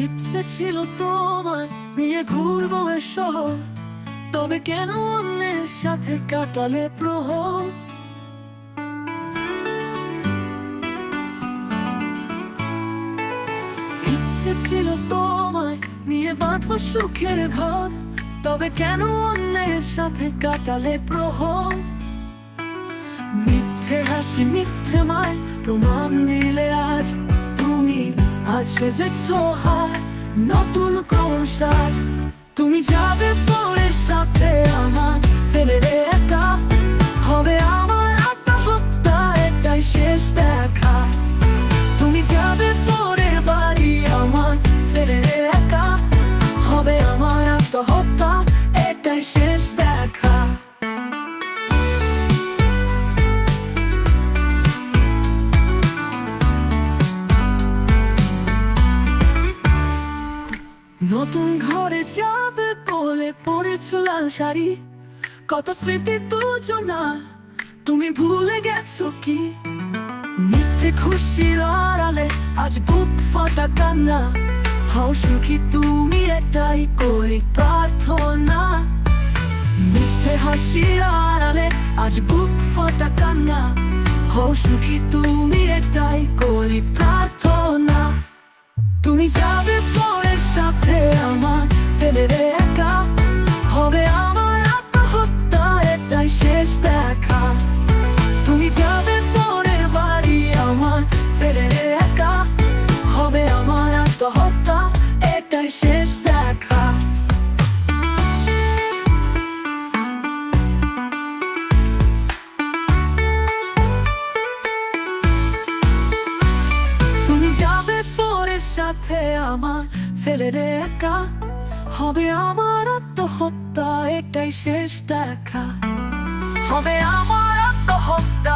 ইচ্ছে ছিল তোমায় নিয়ে ঘুরবো এ শহর, তবে কেন অন্যের সাথে কাটালে প্রহর। ইচ্ছে ছিল তোমায় নিয়ে বাঁধবো সুখের ঘর, তবে কেন অন্যের সাথে কাটালে প্রহর। মিথ্যে হাসি মিথ্যে মায় প্রমাণ দিলে আজ তুমি আজ সেজেছো হায় নতুন কোন সাজ। তুমি যাবে পরের সাথে আমার ফেলে রে একা, হবে আমার আত্মহত্যা এটাই শেষ দেখা। তুমি যাবে পরের বাড়ি আমার ফেলে রে একা, হবে আমার আত্মহত্যা এটাই শেষ দেখা। নতুন ঘরে যাবে বলে পরেছ লাল শাড়ি, কত স্মৃতি দুজনা তুমি ভুলে গেছো কি। মিথ্যে খুশির আড়ালে আজ বুক ফাটা কান্না, হও সুখী তুমি এটাই করি প্রার্থনা। মিথ্যে হাসির আড়ালে আজ বুক ফাটা কান্না, হও সুখী তুমি এটাই করি প্রার্থনা। তুমি যাবে পরের সাথে আমার ফেলে রে একা, হবে আমার আত্মহত্যা এটাই শেষ দেখা। তুমি যাবে পরের বাড়ি আমার ফেলে রে একা, হবে আমার আত্মহত্যা এটাই শেষ দেখা। তুমি যাবে পরের সাথে আমার ফেলে রে একা, হবে আমার আত্মহত্যা এটাই শেষ দেখা। হবে আমার আত্মহত্যা